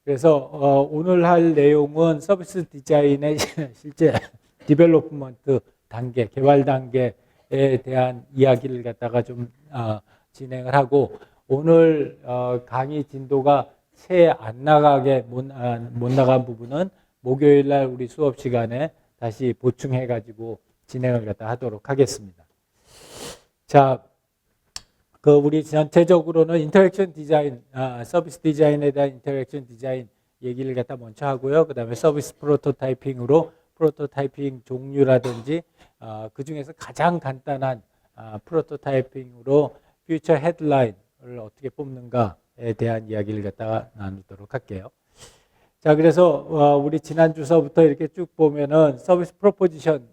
그래서 오늘 할 내용은 서비스 디자인의 실제 디벨롭먼트 단계, 개발 단계에 대한 이야기를 갖다가 좀 진행을 하고, 오늘 강의 진도가 채 안 나가게 못 나간 부분은 목요일 날 우리 수업 시간에 다시 보충해 가지고 진행을 갖다 하도록 하겠습니다. 자, 우리 전체적으로는 인터랙션 디자인, 서비스 디자인에 대한 인터랙션 디자인 얘기를 갖다 먼저 하고요. 그 다음에 서비스 프로토타이핑으로 프로토타이핑 종류라든지 그 중에서 가장 간단한 프로토타이핑으로 퓨처 헤드라인을 어떻게 뽑는가에 대한 이야기를 갖다가 나누도록 할게요. 자, 그래서 우리 지난 주서부터 이렇게 쭉 보면은 서비스 프로포지션,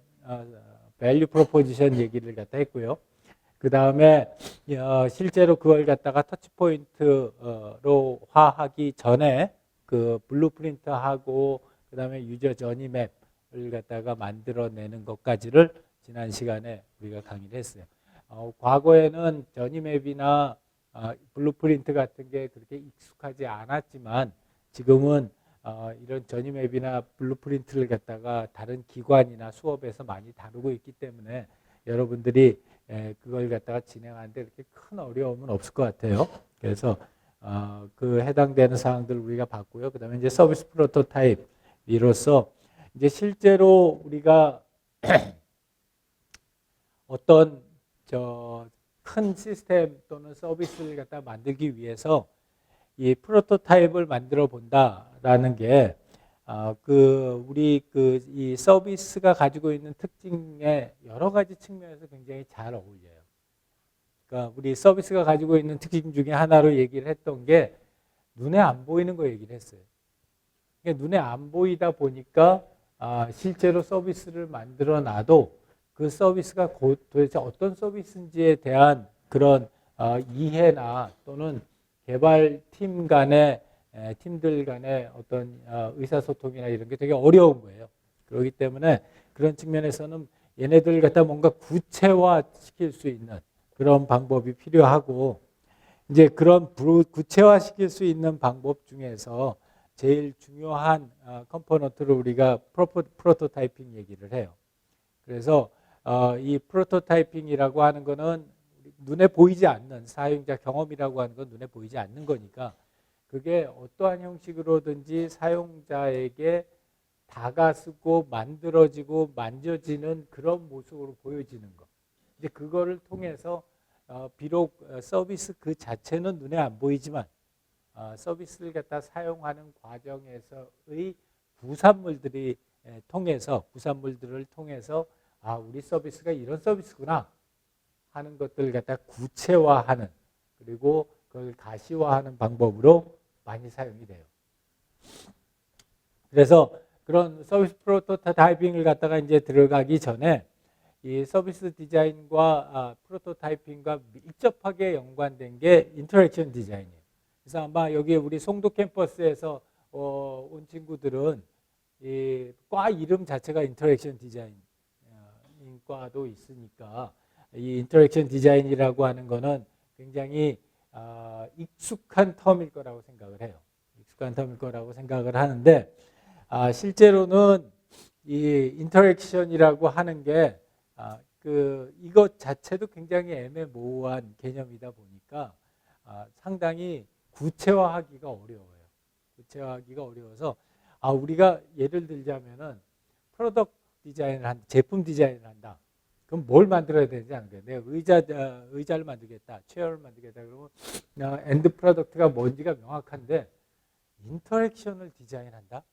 밸류 프로포지션 얘기를 갖다 했고요. 그 다음에 실제로 그걸 갖다가 터치포인트로 화하기 전에 그 블루프린트하고 그 다음에 유저 저니 맵을 갖다가 만들어내는 것까지를 지난 시간에 우리가 강의를 했어요. 과거에는 저니 맵이나 블루프린트 같은 게 그렇게 익숙하지 않았지만 지금은 이런 저니 맵이나 블루프린트를 갖다가 다른 기관이나 수업에서 많이 다루고 있기 때문에 여러분들이 그걸 갖다가 진행하는데 이렇게 큰 어려움은 없을 것 같아요. 그래서 그 해당되는 사항들 우리가 봤고요. 그 다음에 이제 서비스 프로토타입으로서 이제 실제로 우리가 어떤 큰 시스템 또는 서비스를 갖다 만들기 위해서 이 프로토타입을 만들어 본다라는 게 우리 이 서비스가 가지고 있는 특징에 여러 가지 측면에서 굉장히 잘 어울려요. 그러니까 우리 서비스가 가지고 있는 특징 중에 하나로 얘기를 했던 게 눈에 안 보이는 거 얘기를 했어요. 그러니까 눈에 안 보이다 보니까 실제로 서비스를 만들어 놔도 그 서비스가 도대체 어떤 서비스인지에 대한 그런 이해나 또는 개발팀 간의 팀들 간의 어떤 의사소통이나 이런 게 되게 어려운 거예요. 그렇기 때문에 그런 측면에서는 얘네들 갖다 뭔가 구체화 시킬 수 있는 그런 방법이 필요하고, 이제 그런 구체화 시킬 수 있는 방법 중에서 제일 중요한 컴포넌트를 우리가 프로토타이핑 얘기를 해요. 그래서 이 프로토타이핑이라고 하는 거는 눈에 보이지 않는 사용자 경험이라고 하는 건 눈에 보이지 않는 거니까 그게 어떠한 형식으로든지 사용자에게 다가서고 만들어지고 만져지는 그런 모습으로 보여지는 것. 이제 그거를 통해서 비록 서비스 그 자체는 눈에 안 보이지만 서비스를 갖다 사용하는 과정에서의 부산물들을 통해서 우리 서비스가 이런 서비스구나 하는 것들을 갖다 구체화하는, 그리고 그걸 가시화하는 방법으로 많이 사용이 돼요. 그래서 그런 서비스 프로토타이핑을 갖다가 이제 들어가기 전에 이 서비스 디자인과 프로토타이핑과 밀접하게 연관된 게 인터랙션 디자인이에요. 그래서 아마 여기 우리 송도 캠퍼스에서 온 친구들은 이 과 이름 자체가 인터랙션 디자인 과도 있으니까 이 인터랙션 디자인이라고 하는 거는 굉장히 익숙한 텀일 거라고 생각을 해요. 익숙한 텀일 거라고 생각을 하는데 실제로는 이 인터랙션이라고 하는 게 이것 자체도 굉장히 애매모호한 개념이다 보니까 상당히 구체화하기가 어려워요. 구체화하기가 어려워서 우리가 예를 들자면은 프로덕트 디자인을 제품 디자인을 한다. 그럼 뭘 만들어야 되는지 아는 거예요. 내가 의자를 만들겠다, 체어를 만들겠다. 그러면 엔드 프로덕트가 뭔지가 명확한데 인터랙션을 디자인한다.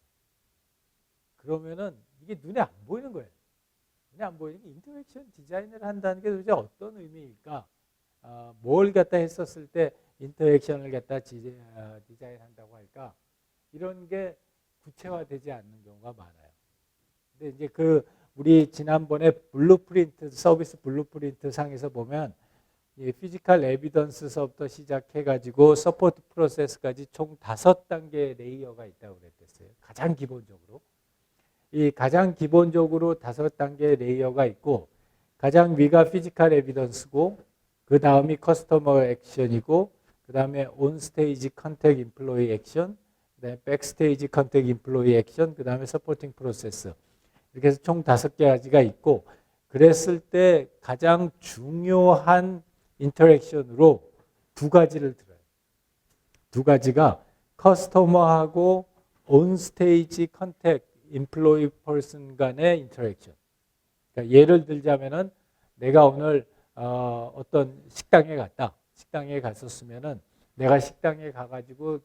그러면은 이게 눈에 안 보이는 거예요. 눈에 안 보이는 게 인터랙션 디자인을 한다는 게 도대체 어떤 의미일까? 뭘 갖다 했었을 때 인터랙션을 갖다 디자인한다고 할까? 이런 게 구체화되지 않는 경우가 많아요. 근데 이제 우리 지난번에 블루프린트, 서비스 블루프린트 상에서 보면 이 피지컬 에비던스서부터 시작해가지고 서포트 프로세스까지 총 5단계의 레이어가 있다고 그랬어요. 가장 기본적으로. 이 가장 기본적으로 5단계의 레이어가 있고, 가장 위가 피지컬 에비던스고, 그 다음이 커스터머 액션이고, 그 다음에 온스테이지 컨택 임플로이 액션, 그 네, 백스테이지 컨택 인플로이 액션, 그 다음에 서포팅 프로세스. 이렇게 해서 총 5가지가 있고, 그랬을 때 가장 중요한 인터랙션으로 2가지를 들어요. 2가지가 커스터머하고 온스테이지 컨택 인플로이 퍼슨 간의 인터랙션. 그러니까 예를 들자면은 내가 오늘 어떤 식당에 갔다. 식당에 갔었으면은 내가 식당에 가가지고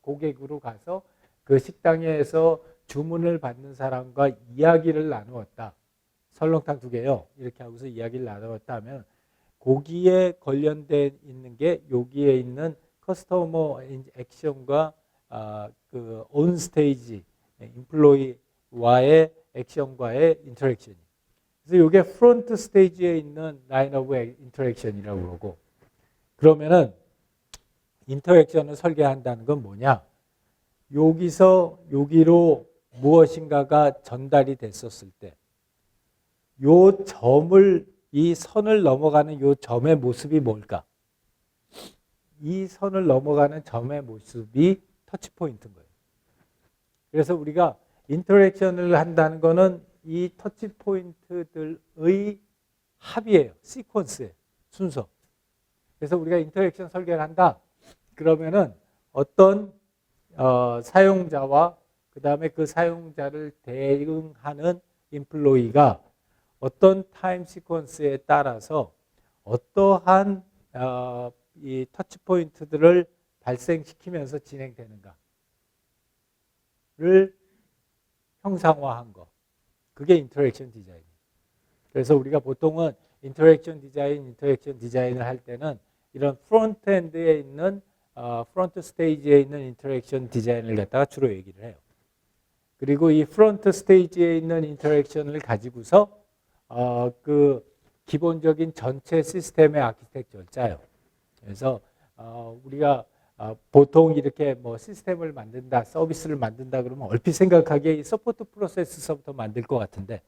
고객으로 가서 그 식당에서 주문을 받는 사람과 이야기를 나누었다. 설렁탕 2개요. 이렇게 하고서 이야기를 나누었다 하면 거기에 관련된 있는 게 여기에 있는 커스터머 액션과 그 온스테이지 인플로이와의 액션과의 인터랙션이. 그래서 이게 프론트 스테이지에 있는 라인 오브 인터랙션이라고 그러고, 그러면은 인터랙션을 설계한다는 건 뭐냐? 여기서 여기로 무엇인가가 전달이 됐었을 때, 요 점을, 이 선을 넘어가는 요 점의 모습이 뭘까? 이 선을 넘어가는 점의 모습이 터치 포인트인 거예요. 그래서 우리가 인터랙션을 한다는 거는 이 터치 포인트들의 합이에요. 시퀀스예요. 순서. 그래서 우리가 인터랙션 설계를 한다. 그러면은 어떤 사용자와 그 다음에 그 사용자를 대응하는 인플로이가 어떤 타임 시퀀스에 따라서 어떠한 이 터치 포인트들을 발생시키면서 진행되는가를 형상화한 거. 그게 인터랙션 디자인이에요. 그래서 우리가 보통은 인터랙션 디자인을 할 때는 이런 프론트 엔드에 있는 프론트 스테이지에 있는 인터랙션 디자인을 갖다가 주로 얘기를 해요. 그리고 이 프론트 스테이지에 있는 인터랙션을 가지고서 그 기본적인 전체 시스템의 아키텍처를 짜요. 그래서 우리가 보통 이렇게 뭐 시스템을 만든다, 서비스를 만든다 그러면 얼핏 생각하기에 이 서포트 프로세스서부터 만들 것 같은데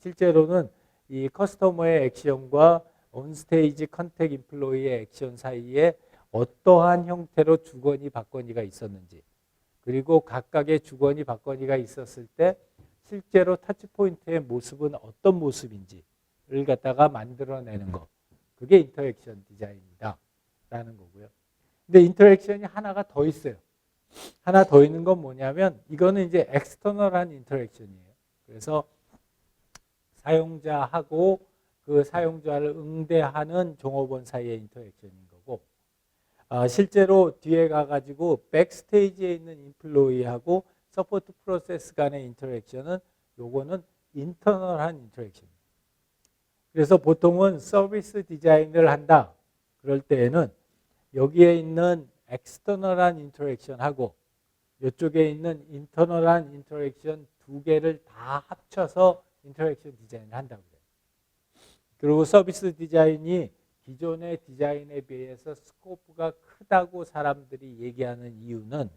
실제로는 이 커스터머의 액션과 온스테이지 컨택 인플로이의 액션 사이에 어떠한 형태로 주거니 받거니가 있었는지, 그리고 각각의 주거니 받거니가 있었을 때 실제로 터치포인트의 모습은 어떤 모습인지를 갖다가 만들어내는 거. 그게 인터랙션 디자인이다 라는 거고요. 근데 인터랙션이 하나가 더 있어요. 하나 더 있는 건 뭐냐면 이거는 이제 엑스터널한 인터랙션이에요. 그래서 사용자하고 그 사용자를 응대하는 종업원 사이의 인터랙션인 거고, 실제로 뒤에 가가지고 백스테이지에 있는 인플로이하고 서포트 프로세스 간의 인터랙션은 요거는 인터널한 인터랙션입니다. 그래서 보통은 서비스 디자인을 한다. 그럴 때에는 여기에 있는 엑스터널한 인터랙션하고 이쪽에 있는 인터널한 인터랙션 2개를 다 합쳐서 인터랙션 디자인을 한다고 그래요. 그리고 서비스 디자인이 기존의 디자인에 비해서 스코프가 크다고 사람들이 얘기하는 이유는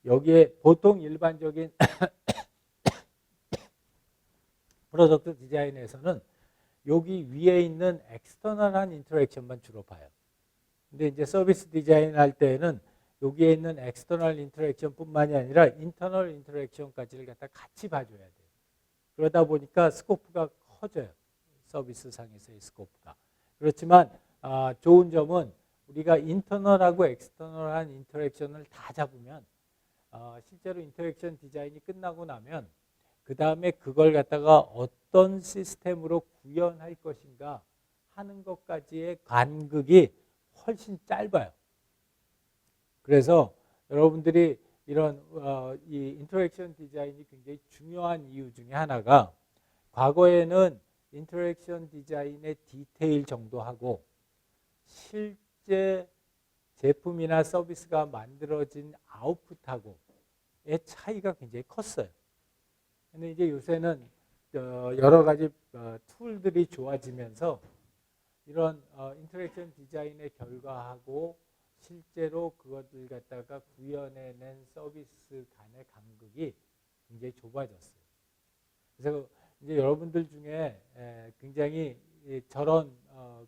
여기에 보통 일반적인 프로덕트 디자인에서는 여기 위에 있는 엑스터널한 인터랙션만 주로 봐요. 근데 이제 서비스 디자인 할 때는 여기에 있는 엑스터널 인터랙션 뿐만이 아니라 인터널 인터랙션까지를 갖다 같이 봐줘야 돼요. 그러다 보니까 스코프가 커져요. 서비스 상에서의 스코프가. 그렇지만 좋은 점은 우리가 인터널하고 엑스터널한 인터랙션을 다 잡으면 실제로 인터랙션 디자인이 끝나고 나면 그 다음에 그걸 갖다가 어떤 시스템으로 구현할 것인가 하는 것까지의 간극이 훨씬 짧아요. 그래서 여러분들이 이런 이 인터랙션 디자인이 굉장히 중요한 이유 중에 하나가 과거에는 인터랙션 디자인의 디테일 정도하고 실제 제품이나 서비스가 만들어진 아웃풋하고의 차이가 굉장히 컸어요. 근데 이제 요새는 여러 가지 툴들이 좋아지면서 이런 인터랙션 디자인의 결과하고 실제로 그것을 갖다가 구현해낸 서비스 간의 간극이 굉장히 좁아졌어요. 그래서 이제 여러분들 중에 굉장히 저런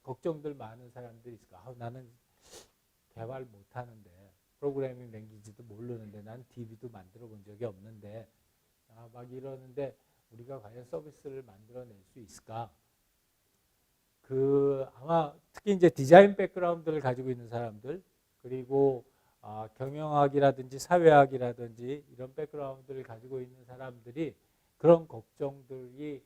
걱정들 많은 사람들이 있을 거예요. 나는 개발 못하는데 프로그래밍 랭귀지도 모르는데 난 DB도 만들어 본 적이 없는데 막 이러는데 우리가 과연 서비스를 만들어낼 수 있을까? 아마 특히 이제 디자인 백그라운드를 가지고 있는 사람들 그리고 경영학이라든지 사회학이라든지 이런 백그라운드를 가지고 있는 사람들이 그런 걱정들이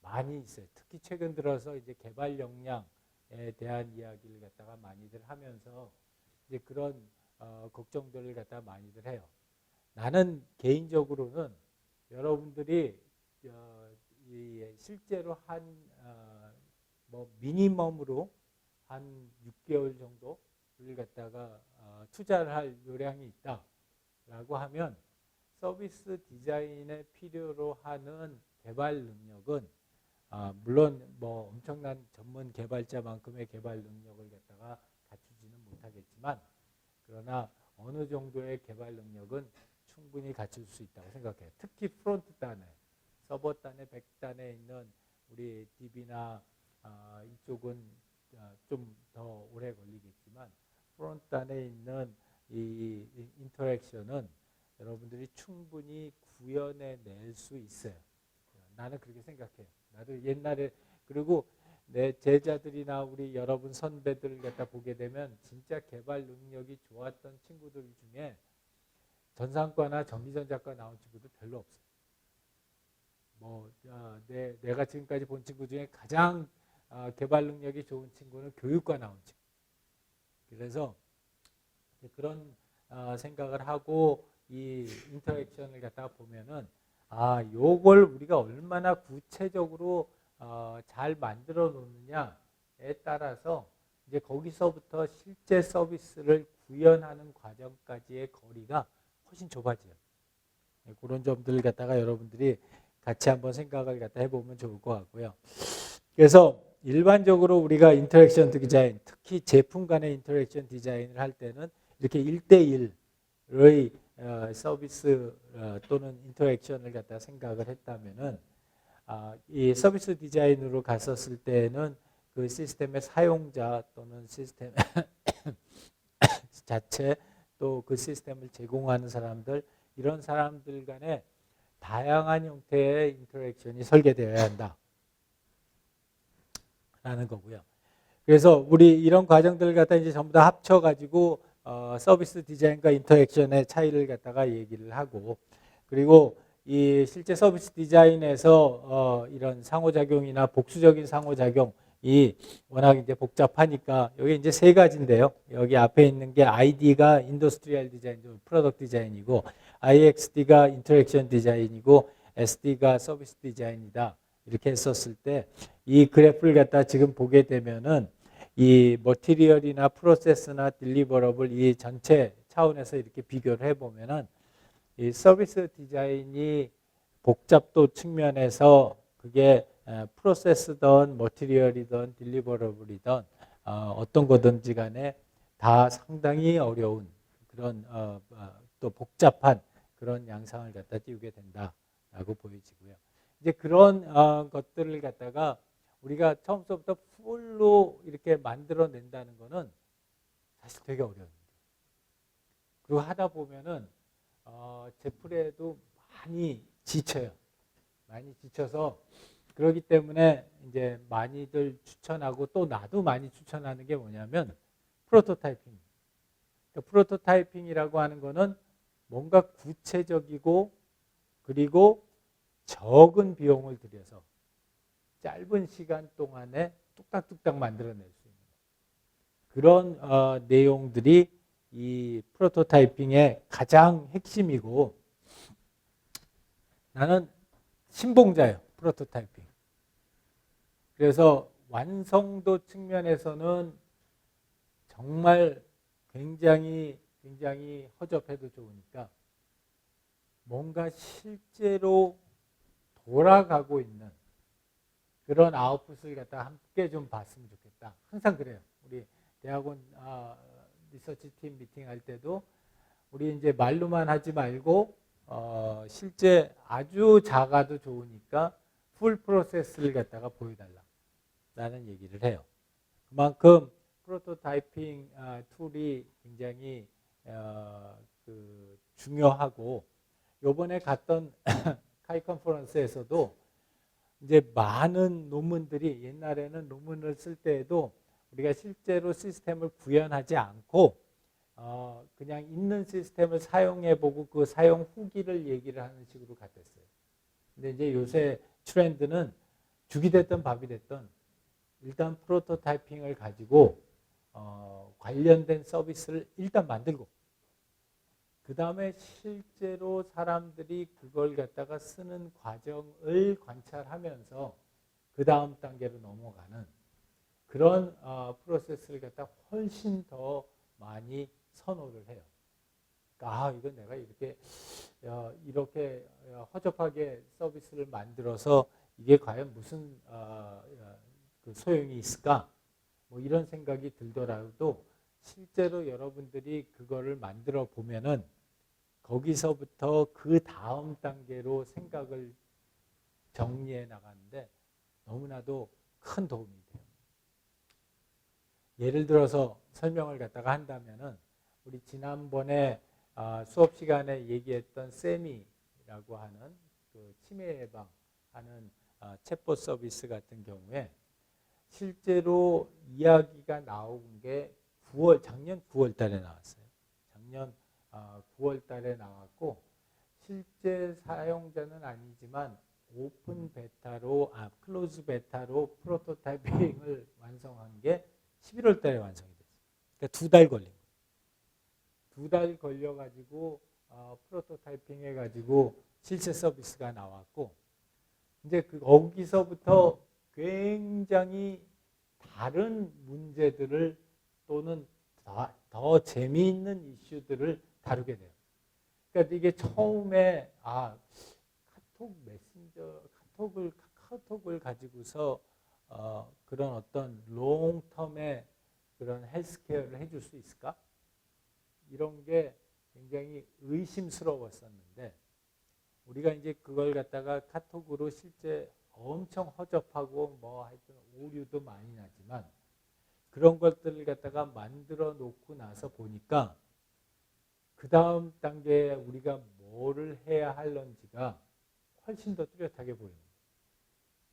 많이 있어요. 특히 최근 들어서 이제 개발 역량에 대한 이야기를 갖다가 많이들 하면서 이제 그런 걱정들을 갖다가 많이들 해요. 나는 개인적으로는 여러분들이 실제로 뭐 미니멈으로 한 6개월 정도를 갖다가 투자를 할 요량이 있다라고 하면 서비스 디자인에 필요로 하는 개발 능력은 물론 뭐 엄청난 전문 개발자만큼의 개발 능력을 갖다가 갖추지는 못하겠지만 그러나 어느 정도의 개발 능력은 충분히 갖출 수 있다고 생각해요. 특히 프론트 단에 서버 단에 100단에 있는 우리 DB나 이쪽은 좀 더 오래 걸리겠지만 프론트 단에 있는 이 인터랙션은 여러분들이 충분히 구현해낼 수 있어요. 나는 그렇게 생각해요. 나도 옛날에 그리고 내 제자들이나 우리 여러분 선배들을 갖다 보게 되면 진짜 개발 능력이 좋았던 친구들 중에 전산과나 전기전자과 나온 친구들 별로 없어요. 뭐 내가 지금까지 본 친구 중에 가장 개발 능력이 좋은 친구는 교육과 나온 친구. 그래서 그런 생각을 하고 이 인터랙션을 갖다가 보면은 요걸 우리가 얼마나 구체적으로 잘 만들어 놓느냐에 따라서 이제 거기서부터 실제 서비스를 구현하는 과정까지의 거리가 훨씬 좁아져요. 그런 점들을 갖다가 여러분들이 같이 한번 생각을 갖다 해보면 좋을 것 같고요. 그래서 일반적으로 우리가 인터랙션 디자인, 특히 제품 간의 인터랙션 디자인을 할 때는 이렇게 1대1의 서비스 또는 인터랙션을 갖다 생각을 했다면은 이 서비스 디자인으로 갔었을 때는 그 시스템의 사용자 또는 시스템 자체 또 그 시스템을 제공하는 사람들 이런 사람들 간에 다양한 형태의 인터랙션이 설계되어야 한다 라는 거고요. 그래서 우리 이런 과정들을 갖다 이제 전부 다 합쳐 가지고 서비스 디자인과 인터랙션의 차이를 갖다가 얘기를 하고 그리고 이 실제 서비스 디자인에서 이런 상호작용이나 복수적인 상호작용이 워낙 이제 복잡하니까 여기 이제 세 가지인데요. 여기 앞에 있는 게 ID가 인더스트리얼 디자인, 프로덕트 디자인이고 IXD가 인터랙션 디자인이고 SD가 서비스 디자인이다. 이렇게 했었을 때 이 그래프를 갖다 지금 보게 되면은 이 머티리얼이나 프로세스나 딜리버러블 이 전체 차원에서 이렇게 비교를 해보면은 이 서비스 디자인이 복잡도 측면에서 그게 프로세스든 머티리얼이든 딜리버러블이든 어떤 거든지 간에 다 상당히 어려운 그런 또 복잡한 그런 양상을 갖다 띄우게 된다라고 보여지고요. 이제 그런 것들을 갖다가 우리가 처음부터 풀로 이렇게 만들어낸다는 거는 사실 되게 어려워요. 그리고 하다 보면은 제풀에도 많이 지쳐요. 많이 지쳐서 그렇기 때문에 이제 많이들 추천하고 또 나도 많이 추천하는 게 뭐냐면 프로토타이핑. 그러니까 프로토타이핑이라고 하는 거는 뭔가 구체적이고 그리고 적은 비용을 들여서 짧은 시간 동안에 뚝딱뚝딱 만들어낼 수 있는 그런 내용들이 이 프로토타이핑의 가장 핵심이고 나는 신봉자예요. 프로토타이핑. 그래서 완성도 측면에서는 정말 굉장히 허접해도 좋으니까 뭔가 실제로 돌아가고 있는 그런 아웃풋을 갖다 함께 좀 봤으면 좋겠다. 항상 그래요. 우리 대학원 리서치 팀 미팅 할 때도 우리 이제 말로만 하지 말고 실제 아주 작아도 좋으니까 풀 프로세스를 갖다가 보여달라라는 얘기를 해요. 그만큼 프로토타이핑 툴이 굉장히 중요하고 요번에 갔던 카이 컨퍼런스에서도 이제 많은 논문들이 옛날에는 논문을 쓸 때에도 우리가 실제로 시스템을 구현하지 않고 그냥 있는 시스템을 사용해보고 그 사용 후기를 얘기를 하는 식으로 갔댔어요. 근데 이제 요새 트렌드는 죽이 됐든 밥이 됐든 일단 프로토타이핑을 가지고 관련된 서비스를 일단 만들고 그 다음에 실제로 사람들이 그걸 갖다가 쓰는 과정을 관찰하면서 그 다음 단계로 넘어가는 그런 프로세스를 갖다 훨씬 더 많이 선호를 해요. 그러니까 이건 내가 이렇게 허접하게 서비스를 만들어서 이게 과연 무슨 그 소용이 있을까? 뭐 이런 생각이 들더라도 실제로 여러분들이 그거를 만들어 보면은 거기서부터 그 다음 단계로 생각을 정리해 나가는데 너무나도 큰 도움이 돼요. 예를 들어서 설명을 갖다가 한다면은 우리 지난번에 수업 시간에 얘기했던 세미라고 하는 그 치매 예방하는 챗봇 서비스 같은 경우에 실제로 이야기가 나온 게 작년 9월 달에 나왔어요. 작년 9월 달에 나왔고 실제 사용자는 아니지만 오픈 베타로 클로즈 베타로 프로토타이핑을 완성한 게 11월 달에 완성이 됐어요. 그러니까 2달 걸린 거예요. 2달 걸려가지고 프로토타이핑 해가지고 실제 서비스가 나왔고 이제 거기서부터 굉장히 다른 문제들을 또는 더 재미있는 이슈들을 다루게 돼요. 그러니까 이게 처음에 카톡 메신저 카톡을 가지고서 그런 어떤 롱텀의 그런 헬스케어를 해줄 수 있을까? 이런 게 굉장히 의심스러웠었는데 우리가 이제 그걸 갖다가 카톡으로 실제 엄청 허접하고 뭐 하여튼 오류도 많이 나지만 그런 것들을 갖다가 만들어 놓고 나서 보니까 그 다음 단계에 우리가 뭐를 해야 할런지가 훨씬 더 뚜렷하게 보입니다.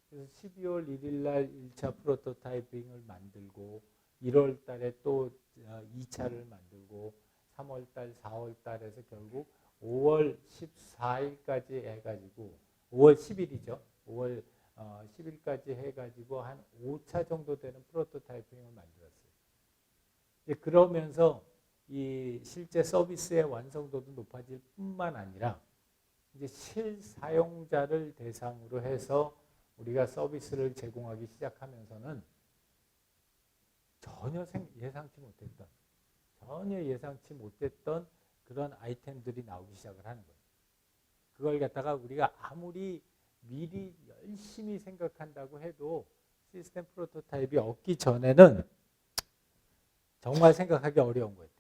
그래서 12월 1일 날 1차 프로토타이핑을 만들고 1월 달에 또 2차를 만들고 3월 달, 4월 달에서 결국 5월 14일까지 해가지고 5월 10일이죠. 5월 10일까지 해가지고 한 5차 정도 되는 프로토타이핑을 만들었어요. 이제 그러면서 이 실제 서비스의 완성도도 높아질 뿐만 아니라 이제 실사용자를 대상으로 해서 우리가 서비스를 제공하기 시작하면서는 전혀 예상치 못했던 그런 아이템들이 나오기 시작을 하는 거예요. 그걸 갖다가 우리가 아무리 미리 열심히 생각한다고 해도 시스템 프로토타입이 없기 전에는 정말 생각하기 어려운 거예요.